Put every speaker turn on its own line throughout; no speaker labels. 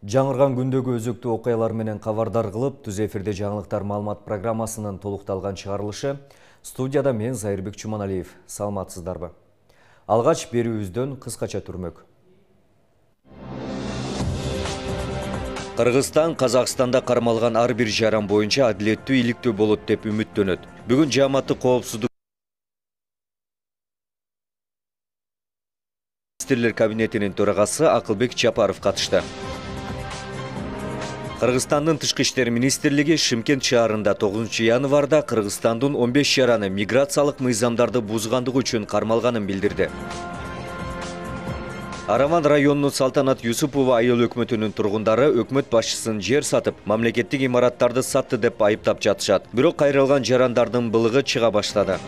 Жаңырған күндөгү өзөктүү окуялар менен кабардар кылып, түз эфирде жаңылыктар маалымат программасынын толукталган чыгарылышы. Студияда мен Зайырбек Чуманалиев. Саламатсыздарбы? Алгач берүүбүздөн кыскача түрмөк. Кыргызстан Казакстанда кармалган ар бир жаран боюнча адилеттүү иликтөө болот деп үмүттөнөт. Бүгүн Жааматтык коопсуздук министрлер кабинетинин төрагасы Акылбек Жапаров катышты. Кыргызстандын Тышкы иштер министрлиги Шымкент шаарында 9 январда Кыргызстандын 15 жараны миграциялык мыйзамдарды бузгандыгы үчүн кармалганын билдирди. Араман районунун Салтанат Юсупова айыл өкмөтүнүн тургундары өкмөт башчысын жер сатып, мамлекеттик имараттарды сатты деп айыптап жатышат. Бирок кайрылган жарандардын былыгы чыга баштады.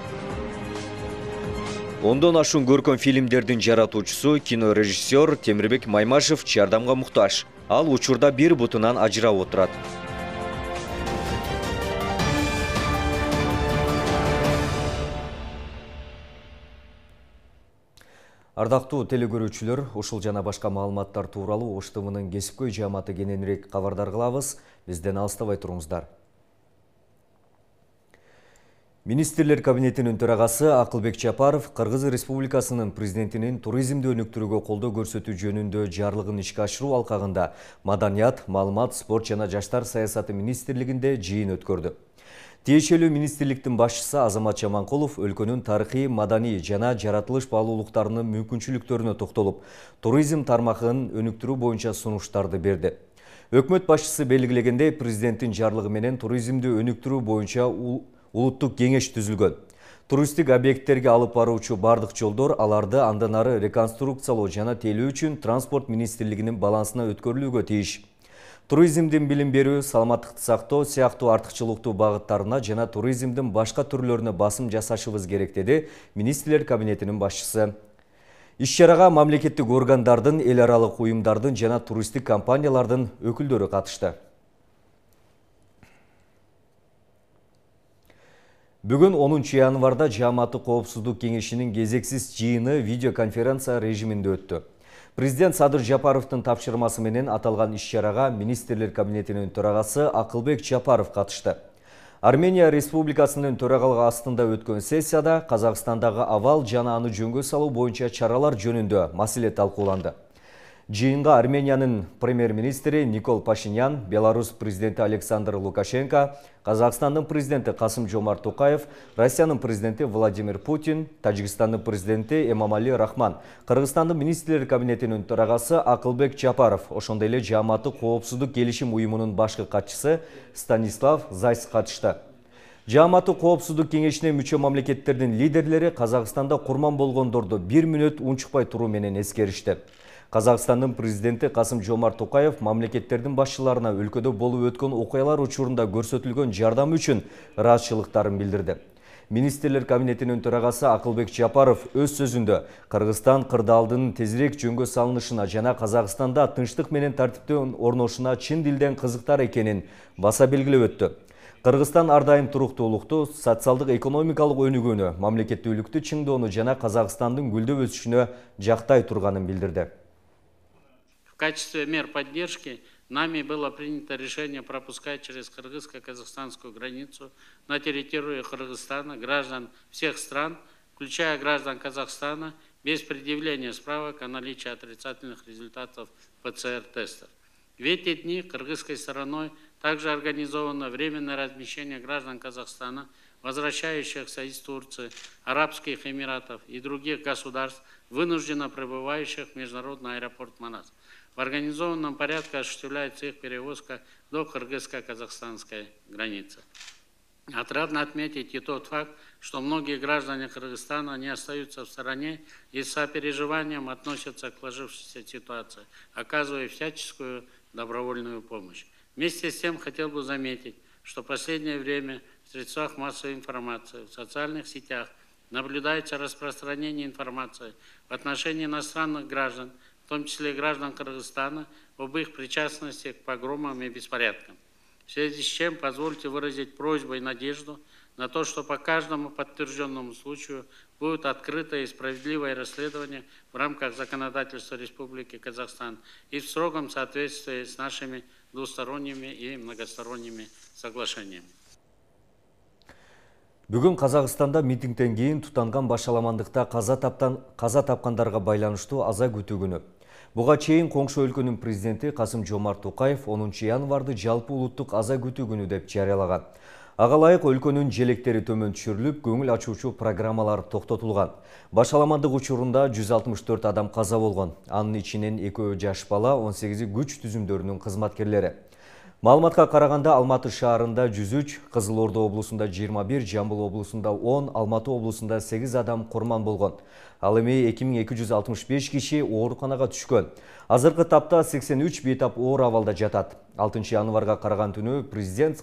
Ондон ашуун көркөм фильмдердин жаратуучусу, кинорежиссер Темирбек Маймашев жардамга муктаж. Ал учурда бир бутунан ажырап отурат. Ардактуу телекөрүүчүлөр, ушул жана башка маалыматтар тууралуу Ош ТВнын кесипкөй жааматы кененирээк кабардар кылабыз. Бизден алыстабай туруңуздар. Министрлер кабинетинин төрагасы Акылбек Жапаров Кыргыз Республикасынын президентинин туризмди өнүктүрүүгө колдоо көрсөтүү жөнүндө жарлыгын ишке ашыруу алкагында Маданият, маалымат, спорт жана жаштар саясаты министрлигинде жыйын өткөрдү. Тиешелүү министрликтин башчысы Азамат Жаманкулов өлкөнүн тарыхый, маданий жана жаратылыш баалуулуктарынын мүмкүнчүлүктөрүнө токтолуп, туризм тармагын өнүктүрүү боюнча сунуштарды берди. Өкмөт башчысы белгилегендей, президенттин жарлыгы менен туризмди өнүктүрүү боюнча улуттук кеңеш түзүлгөн. Туристтик объекттерге алып баруучу бардык жолдор аларды андан ары реконструкциялоо жана тейлөө үчүн транспорт министрлигинин балансына өткөрүлүүгө тийиш. Туризмдин билим берүү, саламаттыкты сактоо сыяктуу артыкчылыктуу багыттарына жана туризмдин башка түрлөрүнө басым жасашыбыз керек, деди министрлер кабинетинин башчысы. Иш-чарага мамлекеттик органдардын, эл аралык уюмдардын жана туристтик компаниялардын өкүлдөрү катышты. Бүгүн 10 январда Жааматтык коопсуздук кеңешинин кезексиз жыйыны видеоконференция режиминде өттү. Президент Садыр Жапаровдун тапшырмасы менен аталган иш-чарага министрлер кабинетинин төрагасы Акылбек Жапаров катышты. Армения Республикасынын төрагалыгы астында өткөн сессияда Казакстандагы абал жана аны жөнгө салуу боюнча чаралар жөнүндө маселе талкууланды. Жыйынга Армениянын премьер-министри Никол Пашинян, Беларусь президенти Александр Лукашенко, Казакстандын президенти Касым-Жомарт Токаев, Россиянын президенти Владимир Путин, Тажикстандын президенти Эмомали Рахман, Кыргызстандын министрлер кабинетинин төрагасы Акылбек Жапаров, ошондой эле Жааматтык коопсуздук келишим уюмунун башкы катчысы Станислав Зайц катышты. Жааматтык коопсуздук кеңешине мүчө мамлекеттердин лидерлери Казакстанда курман болгондорду 1 мүнөт унчукпай туруу менен эскеришти. Казакстандын президенти Касым-Жомарт Токаев мамлекеттердин башчыларына өлкөдө болуп өткөн окуялар учурунда көрсөтүлгөн жардам үчүн ыраазычылыктарын билдирди. Министрлер кабинетинин төрагасы Акылбек Жапаров өз сөзүндө Кыргызстан кырдаалдын тезирээк жөнгө салынышына жана Казакстанда тынчтык менен тартиптин орношуна чын дилден кызыктар экенин баса белгилеп өттү. Кыргызстан ар дайым туруктуулукту, социалдык экономикалык өнүгүүнү, мамлекеттүүлүктү чыңдоону жана Казакстандын гүлдөп өсүшүнө жактай турганын билдирди.
В качестве мер поддержки нами было принято решение пропускать через кыргызско-казахстанскую границу на территорию Кыргызстана граждан всех стран, включая граждан Казахстана, без предъявления справок о наличии отрицательных результатов ПЦР-тестов. В эти дни кыргызской стороной также организовано временное размещение граждан Казахстана, возвращающихся из Турции, Арабских Эмиратов и других государств, вынужденно прибывающих в международный аэропорт Манас. В организованном порядке осуществляется их перевозка до кыргызско-казахстанской границы. Отрадно отметить и тот факт, что многие граждане Кыргызстана не остаются в стороне и с сопереживанием относятся к сложившейся ситуации, оказывая всяческую добровольную помощь. Вместе с тем хотел бы заметить, что в последнее время в средствах массовой информации, в социальных сетях наблюдается распространение информации в отношении иностранных граждан, в том числе граждан Кыргызстана, об их причастности к погромам и беспорядкам. В связи с чем позвольте выразить просьбу и надежду на то, что по каждому подтвержденному случаю будет открыто и справедливое расследование в рамках законодательства Республики Казахстан и в строгом соответствии с нашими двусторонними и многосторонними соглашениями.
Бүгін Қазақстанда митингтен кейін тұтанған башаламандықта қаза тапқандарға байланыштуу аза күтүү күнү. Буга чейин коңшу өлкөнүн президенти Касым-Жомарт Токаев 10 январды жалпы улуттук аза күтүү күнү деп жарыялаган. Ага ылайык өлкөнүн желектери төмөн түшүрүлүп, көңүл ачуучу программалар токтотулган. Башаламандык учурунда 164 адам каза болгон. Анын ичинен 2 жаш бала, 18 күч түзүмдөрүнүн кызматкерлери. Маалыматка караганда Алматы шаарында 103, Кызыл Ордо облусунда 21, Жамбыл облусунда 10, Алматы облусунда 8 адам курман болгон. Ал эми 2265 киши ооруканага түшкөн. Азыркы тапта 83 бейтап оор абалда жатат. 6 январга караган түнү президент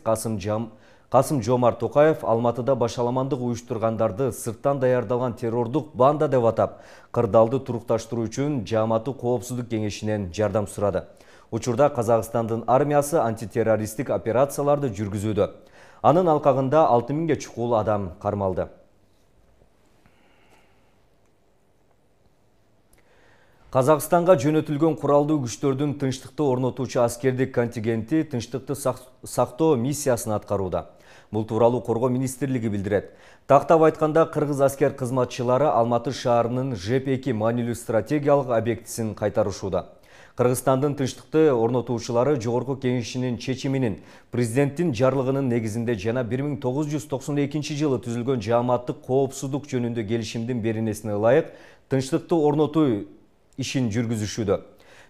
Касым-Жомарт Токаев Алматыда башаламандык уюштургандарды сырттан даярдалган террордук банда деп атап, кырдаалды турукташтыруу үчүн Жааматтык коопсуздук кеңешинен жардам сурады. Учурда Казакстандын армиясы антитеррористтик операцияларды жүргүзүүдө. Анын алкагында 6000 чукул адам кармалды. Казакстанга жөнөтүлгөн куралдуу күчтөрдүн тынчтыкты орнотуучу аскердик контингенти тынчтыкты сактоо миссиясын аткарууда. Бул тууралуу Коргоо министрлиги билдирет. Тактап айтканда, кыргыз аскер кызматчылары Алматы шаарынын ЖП-2 маанилүү стратегиялык объектисин кайтарышууда. Кыргызстандын тынчтыкты орнотуучулары Жогорку кеңешинин чечиминин, президенттин жарлыгынын негизинде жана 1992 жылы түзүлгөн Жааматтык коопсуздук жөнүндө келишимдин беренесине ылайык тынчтыкты орнотуу ишин жүргүзүшүүдө.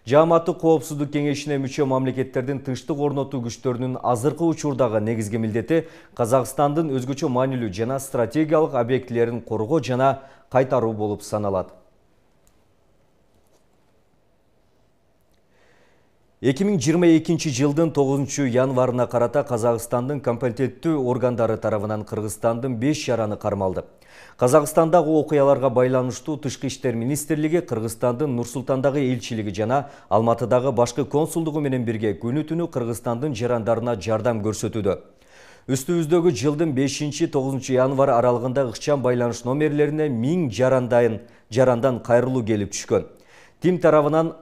Жааматтык коопсуздук кеңешине мүчө мамлекеттердин тынчтык орнотуу күчтөрүнүн азыркы учурдагы негизги милдети Казакстандын өзгөчө маанилүү жана стратегиялык объектилерин коргоо жана кайтаруу болуп саналат. 2022 жылдын 9 январына карата Казакстандын компетенттүү органдары тарабынан Кыргызстандын 5 жараны кармалды. Казакстандагы окуяларга байланыштуу Тышкы иштер министрлиги Кыргызстандын Нур-Султандагы элчилиги жана Алматыдагы башкы консулдугу менен бирге күнү-түнү Кыргызстандын жарандарына жардам көрсөтүүдө. Үстүбүздөгү жылдын 5-9 январ аралыгында ыкчам байланыш номерлерине 1000 жарандан кайрылуу келип түшкөн. Тим тарабынан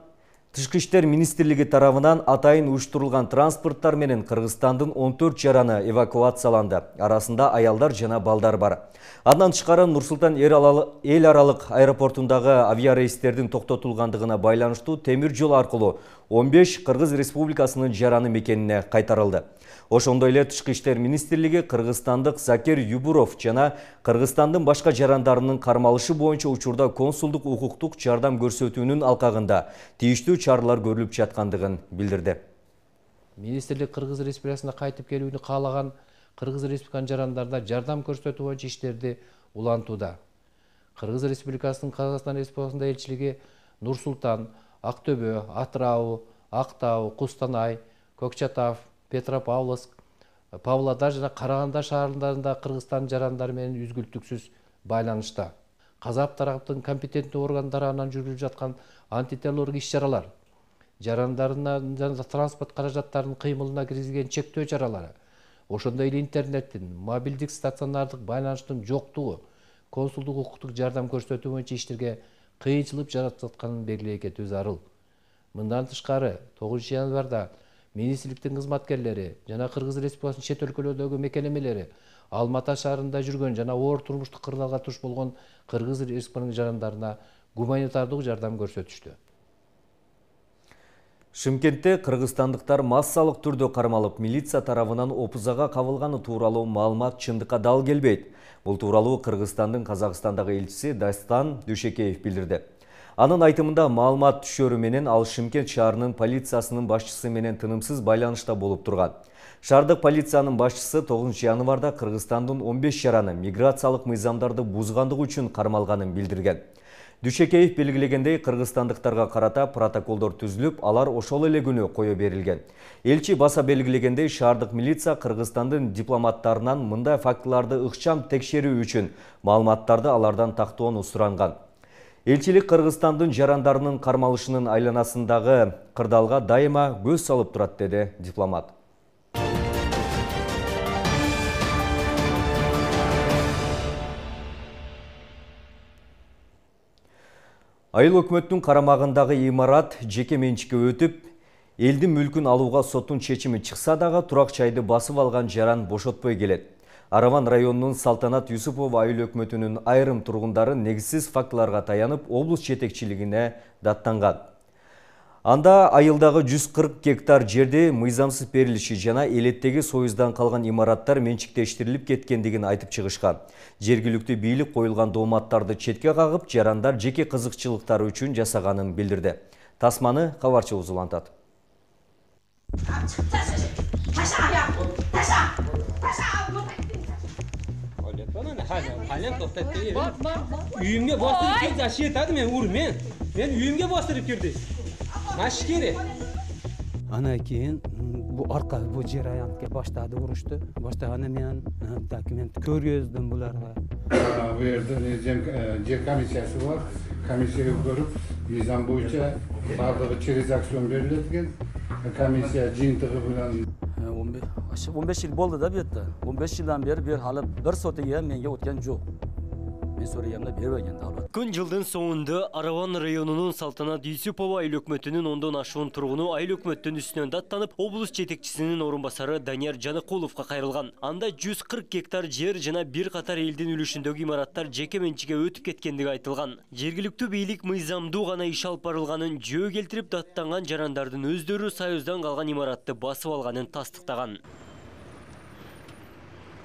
Тышкы иштер министрлиги тарабынан атайын уюштурулган транспорттар менен Кыргызстандын 14 жараны эвакуацияланды. Арасында аялдар жана балдар бар. Андан тышкары Нур-Султан эл аралык аэропортундагы авиарейстердин токтотулгандыгына байланыштуу темир жол аркылуу 15 Кыргыз Республикасынын жараны мекенине кайтарылды. Ошондой эле Тышкы иштер министрлиги кыргызстандык Закир Юбуров жана Кыргызстандын башка жарандарынын кармалышы боюнча учурда консулдук укуктук жардам көрсөтүүнүн алкагында тийиштүү чаралар көрүлүп жаткандыгын билдирди.
Министрлик Кыргыз Республикасына кайтып келүүнү каалаган Кыргыз Республиканын жарандарына жардам көрсөтүү боюнча иштерди улантууда. Кыргыз Республикасынын Казакстан Республикасында элчилиги Нур-Султан, Актөбө, Атырау, Актау, Кустанай, Көкчатав, Петропавловск, Павлодар жана Караганды шаарында Кыргызстан жарандары менен үзгүлтүксүз байланышта. Казак тараптын компетенттүү органдары анан жүргүзүп жаткан антитеррорлук иш-чаралар, жарандарына жана транспорт каражаттарынын кыймылына киргизген чектөө чаралары, ошондой эле интернеттин, мобилдик стационардык байланыштын жоктугу консулдук укуктук жардам көрсөтүү боюнча иштерге кыйынчылык жаратканын белгилей кетүү зарыл. Мындан тышкары 9 январда министрликтин кызматкерлери жана Кыргыз Республикасынын чет өлкөлөрдөгү мекемелери Алматы шаарында жүргөн жана оор турмуштук кырдаалга туш болгон Кыргыз Республикасынын жарандарына гуманитардык жардам көрсөтүштү.
Шымкентте кыргызстандыктар массалык түрдө кармалып, милиция тарабынан опузага кабылганы тууралуу маалымат чындыкка дал келбейт. Бул тууралуу Кыргызстандын Казакстандагы элчиси Дастан Дүйшекеев билдирди. Анын айтымында маалымат түшөрү менен ал Шымкент шаарынын полициясынын башчысы менен тынымсыз байланышта болуп турган. Шаардык полициянын башчысы 9 январда Кыргызстандын 15 жараны миграциялык мыйзамдарды бузгандыгы үчүн кармалганын билдирген. Дүйшекеев белгилегендей, кыргызстандыктарга карата протоколдор түзүлүп, алар ошол эле күнү кое берилген. Элчи баса белгилегендей, шаардык милиция Кыргызстандын дипломаттарынан мындай фактыларды ыкчам текшерүү үчүн маалыматтарды алардан тактоону суранган. Элчилик Кыргызстандын жарандарынын кармалышынын айланасындагы кырдаалга дайыма көз салып турат, деди дипломат. Айыл өкмөттүн карамагындагы имарат жеке менчикке өтүп, элдин мүлкүн алууга соттун чечими чыкса дагы турак жайды басып алган жаран бошотпой келет. Араван районунун Салтанат Юсупова айыл өкмөтүнүн айрым тургундары негизсиз фактыларга таянып, облус жетекчилигине даттанган. Анда айылдагы 140 гектар жерде мыйзамсыз берилиши жана элеттеги союздан калган имараттар менчиктештирилип кеткендигин айтып чыгышкан. Жергиликтүү бийлик коюлган дооматтарды четке кагып, жарандар жеке кызыкчылыктары үчүн жасаганын билдирди. Тасманы кабарчыбыз улантат.
Үйümge bastırıp girdi, aşıya tadı men vur men. Men үйümge bastırıp girdi. Naş kere. Ana keyin bu arka bu jarayonga boshladi urushdi. Boshlaganda men dokument ko'rgizdim bularga.
Bu yerda yer komissiyasi bor. Komissiyaga ko'rib, mizon bo'yicha bardagi через aksiyon beriladigan. Komissiya jiyintig'i bilan
15 yil bo'ldi da bu yerda. 15 yildan beri bir hali bir sotiga menga o'tgan yo'q. Men so'raganimda bermagan davlat.
Күн жылдын соңунда Араван районунун Салтанат Юсупова айыл өкмөтүнүн 10дон ашуун тургуну айыл өкмөттүн үстүнөн даттанып, облус жетекчисинин орун басары Данияр Жаныкуловго кайрылган. Анда 140 гектар жер жана бир катар элдин үлүшүндөгү имараттар жеке менчикке өтүп кеткендиги айтылган. Жергиликтүү бийлик мыйзамдуу гана иш алып барылганын жөө келтирип, даттанган жарандардын өздөрү союздан калган имаратты басып алганын тастыктаган.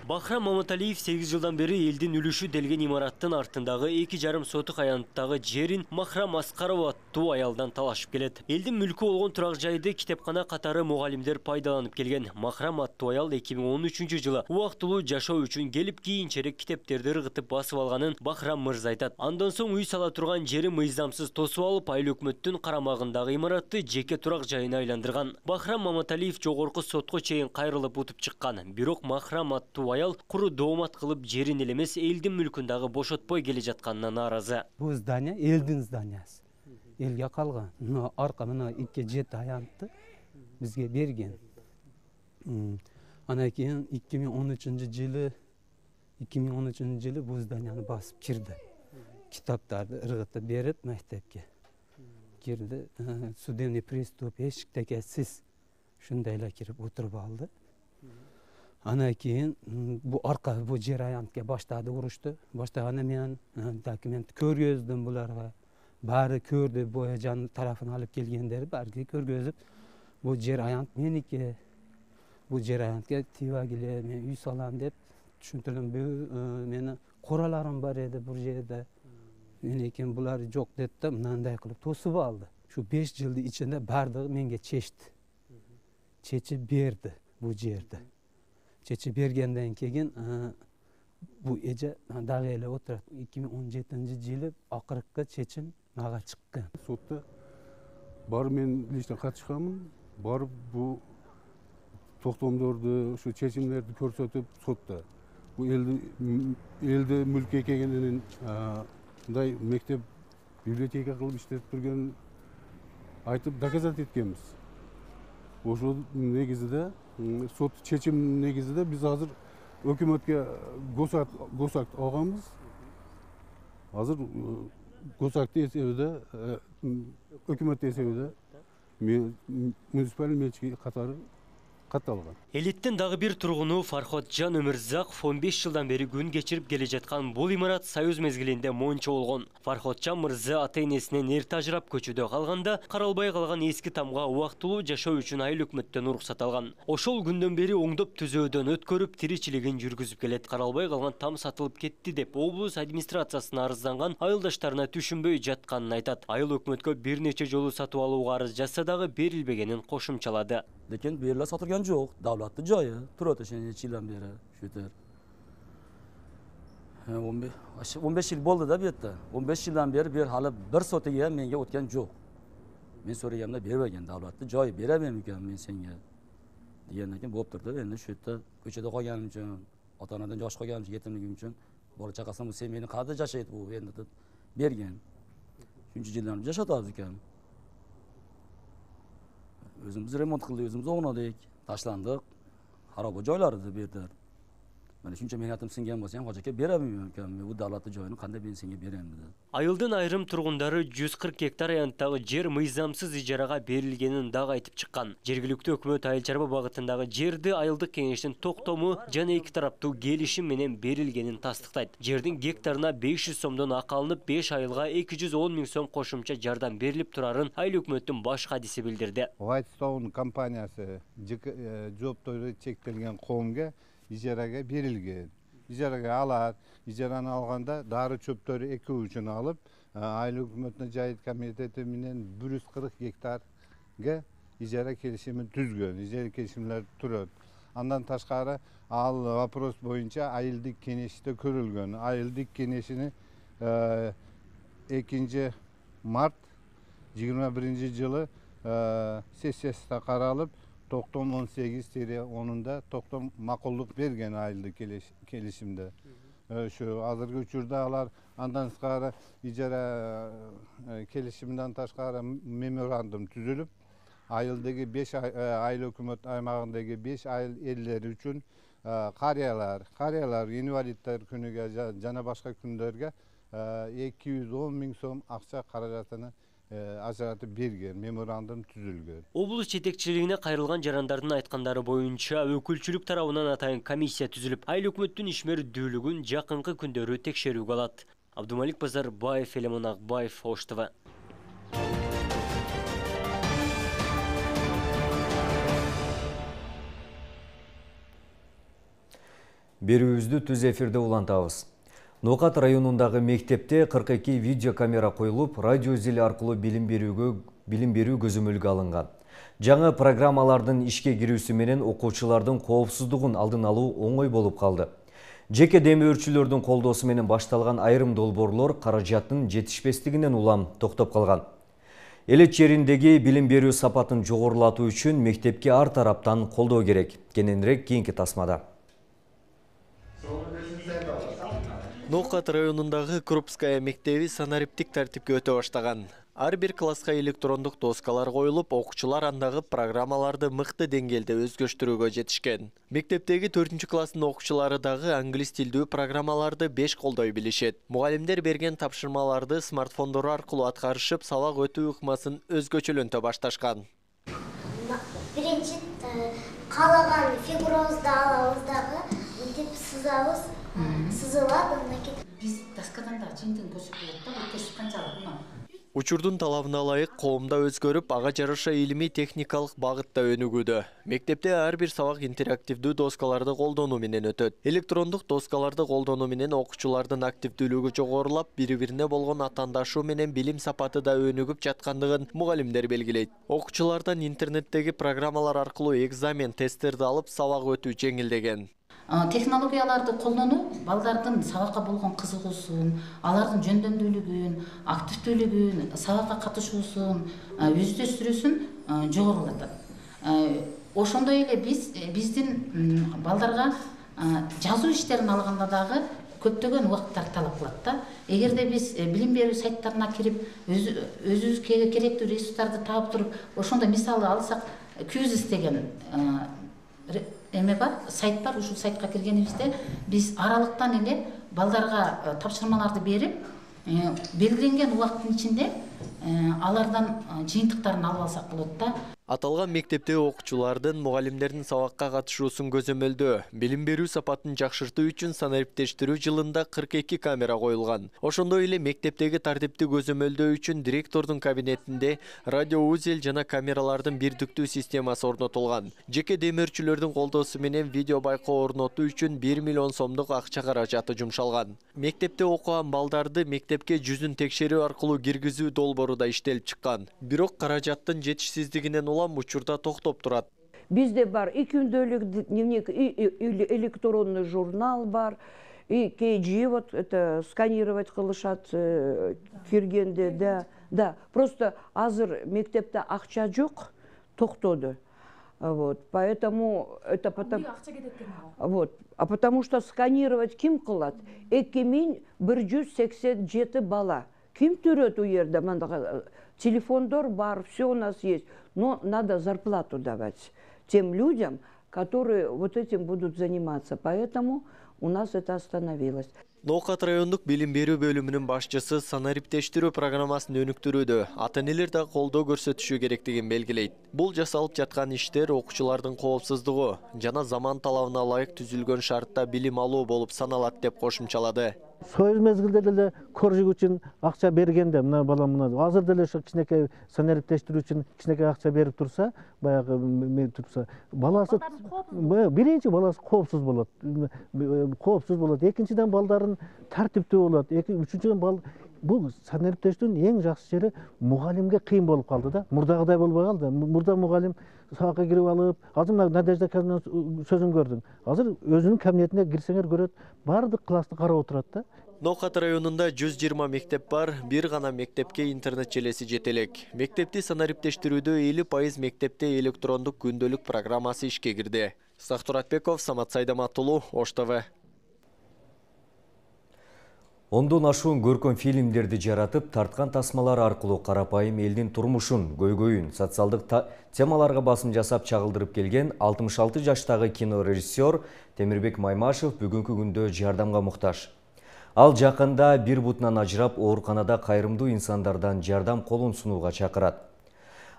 Бахрам Маматалиев 8 жылдан бери элдин үлүшү делген имараттын артындагы 2,5 сотук аянттагы жерин Махрам Аскарова аттуу аялдан талашып келет. Элдин мүлкү болгон турак жайды китепкана катары мугалимдер пайдаланып келген. Махрам аттуу аял 2013 жылы убактылуу жашоо үчүн келип кийинчерээк китептерди ыргытып басып алганын Бахрам мырза айтат. Андан соң үй сала турган жери мыйзамсыз тосуп алып, айыл өкмөттүн карамагындагы имаратты жеке турак жайына айландырган. Бахрам Маматалиев жогорку сотко чейин кайрылып утуп чыккан. Бирок Махрам аттуу аял куру доомат кылып жерин элемес элдин мүлкүн бошотпой келе жатканына нааразы.
Bu здание элдин зданиясы. Элге калган. Мына арка мына 2-7 аянтты бизге берген. Анан кийин 2013-жылы bu зданияны басып кирди. Китаптарды ыргытып берип мектепке кирди. Судебный приступ эчтекесиз шундайла кирип отуруп алды. Ana keyin bu arka bu jarayonga boshladi urushdi. Boshlaganda men dokument ko'rgizdim bularga. Bari ko'rdi, Boyajon tarafini olib kelganlar bari ko'rgizib, bu jarayon meniki. Bu jarayonga tivagile men uy solam deb tushuntirdim. Bu meni qoralarim bor edi bu yerda. Lekin bular yo'q dedi, bunday qilib to'sib oldi. Shu 5 yil ichida bardig'i menga chechdi. Chechib berdi bu yerda. Çeçi bergenden keyin bu ece dag'ayla o'tiradi. 2017-yılı oxirgi chechim maga chiqqan.
Sotda bor men lishdan xat chiqaman. Borib bu to'xtamlarni, shu chechimlarni ko'rsatib sotda. Bu elde mulk ekanligini bunday mektep biblioteka qilib ishlab turgan aytib dokazat etganmiz. O'sha negizida sot chechim negizida biz hozir hukumatga go'sakt olganmiz. Hozir go'sakni esebida hukumat esebida munisipal menchiki qatori qatalgan.
Элиттин дагы бир тургуну Фарходжан Өмүрзаков 15 жылдан бери күн кечирип келе жаткан бул имарат союз мезгилинде мончо болгон. Фарходжан мырза ата-энесинен эрте ажырап көчөдө калганда каралбай калган эски тамга убактылуу жашоо үчүн айыл өкмөттөн уруксат алган. Ошол күндөн бери оңдоп түзөөдөн өткөрүп тиричилигин жүргүзүп келет. Каралбай калган там сатылып кетти деп облус администрациясына арызданган айылдаштарына түшүнбөй жатканын айтат. Айыл өкмөткө бир нече жолу сатып алууга арыз жазса дагы берилбегенин кошумчалады.
Lekin bu yerlar sotilgan yo'q. Davlatning joyi. Turadi o'sha necha yildan beri shu yer. 15 yil bo'ldi da bu yerda. 15 yildan beri bir hali bir sotiga menga o'tgan yo'q. Men so'raganimda bermagan davlatning joyi beraman ekan men senga. Degandan keyin bo'lib turdi. Endi shu yerda ko'chada qolganim uchun, ota-onadan yosh qolganim uchun, yetimligim uchun bola chaqasam bu sen meni qayerda yashaydi bu endi deb bergan. Shuncha yillarni yashatamiz ekan. O'zimiz remont qildik, o'zimiz o'g'nadik, tashlandik. Xaroba joylar edi bu yerda. Mana shuncha mehnatim singan bo'lsa ham hozircha beravermayman ekan. Men bu davlatning joyini qanday men senga beraman dedi.
Айылдын айрым тургундары 140 гектар аянттагы жер мыйзамсыз ижарага берилгенин дагы айтып чыккан. Жергиликтүү өкмөт айыл чарба багытындагы жерди айылдык кеңештин токтому жана эки тараптуу келишим менен берилгенин тастыктайт. Жердин гектарына 500 сомдон акы алынып, 5 айылга 210 миң сом кошумча жардам берилип турарын айыл өкмөттүн баш кадиси билдирди.
Whitestone компаниясы жооптойу чектелген коомго ижарага берилген. Ижарага алат, ижараны алганда дары чөптөрү 2 үчүн алып, айыл өкмөтүнүн жайыт комитети менен 140 гектарга ижара келишими түзгөн. Ижара келишимдер турат. Андан ташкары ал вопрос боюнча айылдык кеңеште көрүлгөн. Айылдык кеңешини 2 март 21 жылы сессиясында каралып, токтом 18-10-да токтом макулдук берген айылдык келишимде. Şu азыркы учурда алар андан тышкары ижара келишимден ташкары меморандум түзүлүп, айылдагы 5 айыл өкмөт аймагындагы 5 айыл элдери үчүн карыялар, инвалидтер күнүгө жана башка күндөргө 210 миң сом акча каражатыны ажыратып берген, меморандум түзүлгөн.
Облус жетекчилигине кайрылган жарандардын айткандары боюнча өкүлчүлүк тарабынан атайын комиссия түзүлүп, айыл өкмөттүн ишмердүүлүгүн жакынкы күндөрү текшерүүгө алат. Абдумалик Базарбаев, Элемон Акбаев, Ош ТВ.
Берүүбүздү түз эфирде улантабыз. Нокат районундагы мектепте 42 видеокамера коюлуп, радио зил аркылуу билим берүү көзөмөлгө алынган. Жаңы программалардын ишке кирүүсү менен окуучулардын коопсуздугун алдын алуу оңой болуп калды. Жеке демөөрчүлөрдүн колдоосу менен башталган айрым долбоорлор каражаттын жетишпестигинен улам токтоп калган. Элет жериндеги билим берүү сапатын жогорулатуу үчүн мектепке ар тараптан колдоо керек. Кененирээк кийинки тасмада.
Нокат районундагы Крупская мектеби санариптик тартипке өтө баштаган. Ар бир класска электрондук доскалар коюлуп, окуучулар андагы программаларды мыкты деңгээлде өзгөчтүрүүгө жетишкен. Мектептеги 4 класстын окуучулары дагы англис тилдүү программаларды 5 колдой билишет. Мугалимдер берген тапшырмаларды смартфондор аркылуу аткарышып, сабак өтүү ыкмасын өзгөчөлөнтө башташкан.
Биринчи каалаган фигурабызды алабыз дагы, мынтип сызабыз. Сызылат, андан кетип биз доскадан да жыйынтыгын көрсөтөт да, өткөрүп канчалык.
Учурдун талабына ылайык коомдо өзгөрүп, ага жараша илимий техникалык багытта өнүгүүдө. Мектепте ар бир сабак интерактивдүү доскаларды колдонуу менен өтөт. Электрондук доскаларды колдонуу менен окуучулардын активдүүлүгү жогорулап, бири-бирине болгон атаандашуу менен билим сапаты да өнүгүп жаткандыгын мугалимдер белгилейт. Окуучулардан интернеттеги программалар аркылуу экзамен, тесттерди алып, сабак өтүү жеңилдеген.
Технологияларды колдонуу балдардын сабакка болгон кызыгуусун, алардын жөндөмдүүлүгүн, активдүүлүгүн, сабакка катышуусун, өздөштүрүүсүн жогорулатат. Ошондой эле биздин балдарга жазуу иштерин алганда дагы көптөгөн убакыттар талап кылат да. Эгерде биз билим берүү сайттарына кирип, өзүбүзгө керектүү ресурстарды таап туруп, ошондо мисалы алсак, Qzis деген эме бар, сайт бар. Ушул сайтка киргенибизде биз аралыктан эле балдарга тапшырмаларды берип, белгиленген убакыттын ичинде алардан жыйынтыктарын алып алсак болот да.
Аталган мектепте окуучулардын, мугалимдердин сабакка катышуусун көзөмөлдөө, билим берүү сапатын жакшыртуу үчүн санариптештирүү жылында 42 камера коюлган. Ошондой эле мектептеги тартипти көзөмөлдөө үчүн директордун кабинетинде радиоузел жана камералардын бирдиктүү системасы орнотулган. Жеке демөөрчүлөрдүн колдоосу менен видео байкоо орнотуу үчүн 1 миллион сомдук акча каражаты жумшалган. Мектепте окуган балдарды мектепке жүзүн текшерүү аркылуу киргизүү долбоору да иштелип чыккан. Бирок каражаттын жетишсиздигинен улам учурда токтоп турат.
Бизде бар и күндөлүк дневник, или электронный журнал бар, и кейджи вот это сканировать кылышат киргенде, да. Просто азыр мектепте акча жок, токтоду. Вот, поэтому это потому что сканировать ким кылат? 2187 бала. Ким төрөт у жерде? Телефондор бар, все у нас есть, но надо зарплату давать тем людям, которые вот этим будут заниматься. Поэтому у нас это остановилось.
Ноокат райондук билим берүү бөлүмүнүн башчысы санариптештирүү программасын өнүктүрүүдө ата-энелер да колдоо көрсөтүшү керектигин белгилейт. Бул жасалып жаткан иштер окуучулардын коопсуздугу жана заман талабына ылайык түзүлгөн шартта билим алуу болуп саналат деп кошумчалады.
Союз мезгилде деле коржик үчүн акча бергенде мына балам мына азыр деле ошо кичинекей санариптештирүү үчүн кичинекей акча берип турса, баягы турса, баласы биринчи баласы коопсуз болот. Коопсуз болот. Экинчиден балдарын тартиптүү болот. Үчүнчүдөн бул санариптештүүнүн эң жакшы жери мугалимге кыйын болуп калды да. Мурдагыдай болбой калды. Мурда мугалим сабакка кирип алып, азыр мына Надежда Казмин сөзүн көрдүң. Азыр өзүнүн кабинетине кирсеңер көрөт, баардык классты карап отурат да.
Ноокат районунда 120 мектеп бар, бир гана мектепке интернет желеси жетелек. Мектепти санариптештирүүдө 50% мектепте электрондук күндөлүк программасы ишке кирди. Сактуратбеков, Самат Сайдаматулу, Ош ТВ.
Ондон ашуун көркөм фильмдерди жаратып, тарткан тасмалар аркылуу карапайым элдин турмушун, көйгөйүн, социалдык темаларга басым жасап чагылдырып келген 66 жаштагы кинорежиссер Темирбек Маймашев бүгүнкү күндө жардамга муктаж. Ал жакында бир бутунан ажырап, ооруканада кайрымдуу инсандардан жардам колун сунууга чакырат.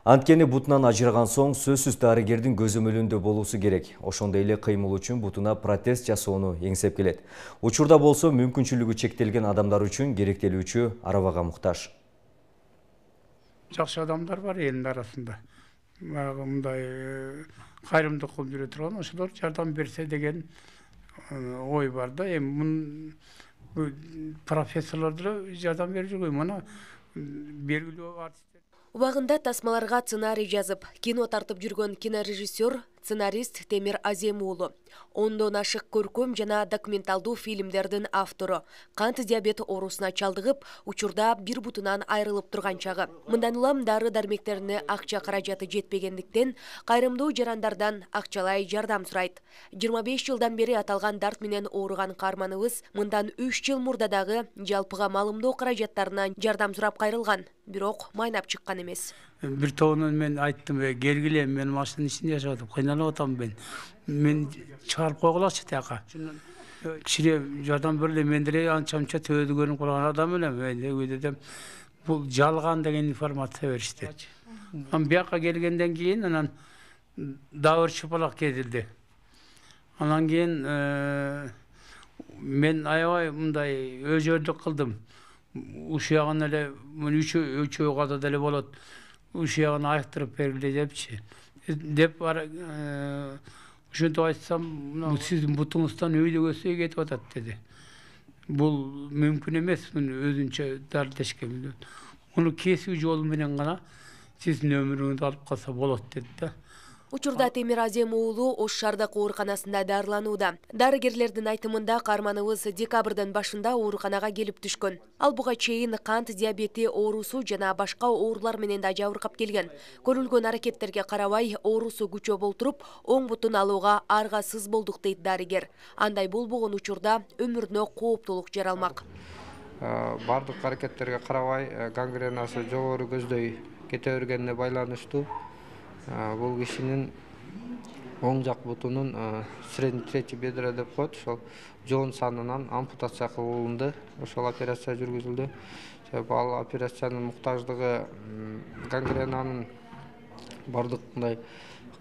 Анткени бутунан ажыраган соң сөзсүз дарыгердин көзөмөлүндө болуусу керек. Ошондой эле кыймыл үчүн бутуна протез жасоону эңсеп келет. Учурда болсо мүмкүнчүлүгү чектелген адамдар үчүн керектелүүчү арабага муктаж.
Жакшы адамдар бар элдин арасында. Мындай кайрымдык кылып жүрө турган, ошолор жардам берсе деген ой бар да. Эми профессорлор деле жардам берип жүргөн. Мына белгилүү артист
Убагында тасмаларга сценарий жазып, кино тартып жүргөн кинорежиссер, сценарист Темир Азем уулу. Ондон ашык көркөм жана документалдуу фильмдердин автору. Кант диабет оорусуна чалдыгып, учурда бир бутунан айрылып турган чагы. Мындан улам дары дармектерине акча каражаты жетпегендиктен, кайрымдуу жарандардан акчалай жардам сурайт. 25 жылдан бери аталган дарт менен ооруган каарманыбыз мындан 3 жыл мурда дагы жалпыга маалымдоо каражаттарынан жардам сурап кайрылган. Бирок майнап чыккан эмес.
Бир тобунан мен айттым, келгиле, мен машинанын ичинде жашап атам, кыйналып атам мен. Мен чыгарып койгулачы тияка. Кичине жардам берле, мен деле анча-мынча төбөдөгөнүп калган адам элем. Мен бул жалган деген информация беришти. Бияка келгенден кийин анан дабыр чыпалак кетилди. Анан кийин мен аябай мындай өзөрлүк кылдым. Ушуягын эле үчөө када деле болот. Ушуягын айыктырып бергиле депчи. Деп ошентип айтсам, сиздин бутуңуздан өйдөгөсү кетип атат деди. Бул мүмкүн эмес, өзүнчө дардешкен. Муну кесүү жолу менен гана сиздин өмүрүңүздү алып калса болот деди да.
Учурда Темир Азем уулу Ош шаардык ооруканасында дарыланууда. Дарыгерлердин айтымында каарманыбыз декабрдын башында ооруканага келип түшкөн. Ал буга чейин кант диабети оорусу жана башка оорулар менен да жабыркап келген. Көрүлгөн аракеттерге карабай, оорусу күчөп олтуруп, оң бутун алууга аргасыз болдук дейт дарыгер. Андай болбогон учурда өмүрүнө кооптулук жаралмак.
Бардык аракеттерге карабай, гангренасы жогору көздөй кете бергенине байланыштуу. Бул кишинин оң жак бутунун средний третий бедро деп коет, ошол жоон санынан ампутация кылынды. Ошол операция жүргүзүлдү. Ал операциянын муктаждыгы гангренанын бардык мындай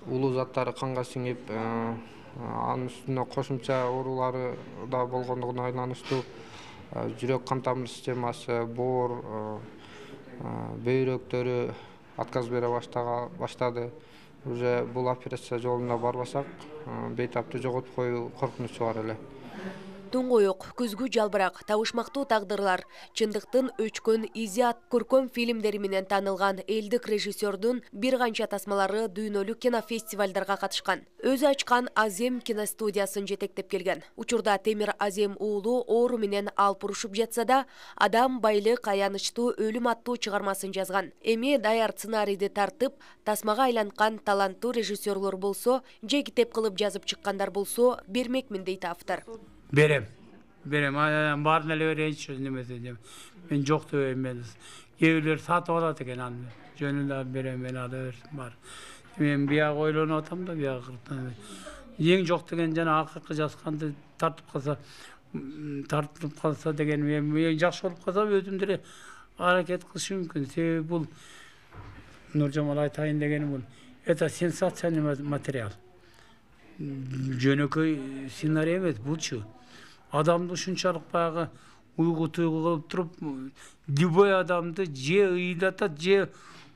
улуу заттары канга сиңип, анын үстүнө кошумча оорулары да болгондугуна байланыштуу. Жүрөк кан тамыр системасы, боор, бөйрөктөрү отказ бере баштады. Уже бул операция жолуна барбасак, бейтапты жоготуп коюу коркунучу бар эле.
Туңгоюк, күзгү жалбырак, табышмактуу тагдырлар, чындыктын өчкөн изи көркөм фильмдери менен таанылган элдик режиссердун бир канча тасмалары дүйнөлүк кинофестивалдарга катышкан. Өзү ачкан Азем киностудиясын жетектеп келген. Учурда Темир Азем уулу оору менен алып урушуп жатса да, адам байлык аянычтуу өлүм аттуу чыгармасын жазган. Эми даяр сценарийди тартып, тасмага айланкан таланттуу режиссерлор болсо, же китеп кылып жазып чыккандар болсо, бермекмин дейт автор.
Берем. Барын эле берейинчи немесе деп. Мен жок деп мен. Кээ сатып алат экен аны. Жөнүндө берем, мен ала берсин бар. Мен бияга ойлонуп атам да, бияга кыртан. Эң жок деген жана акыркы жазганды тартылып қалса деген мен жақсы болып қалсам өзім деле аракет кылышым мүмкүн. Себеби бул Нуржамал айтайын дегеним бул это сенсацияльный материал. Жөнөкөй сценарий эмес булчу. Адамды ушунчалык баягы уйгу туйгу кылып туруп, любой адамды же ыйлатат, же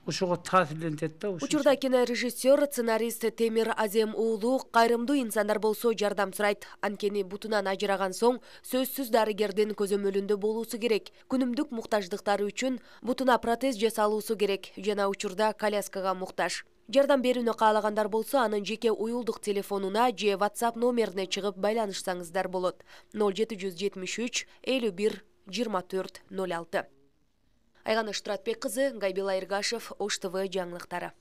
ошого таасирлентет да.
Учурда кинорежиссер, сценарист Темир Азем уулу кайрымдуу инсандар болсо жардам сурайт. Анткени бутунан ажыраган соң сөзсүз дарыгердин көзөмөлүндө болуусу керек. Күнүмдүк муктаждыктары үчүн бутуна протез жасалуусу керек жана учурда коляскага муктаж. Жардам берүүнү каалагандар болсо анын жеке уюлдук телефонуна же WhatsApp номерине чыгып байланышсаңыздар болот. 0773 51 24 06. Айганыш Туратбек кызы, Гайбила Эргашев, Ош ТВ жаңылыктары.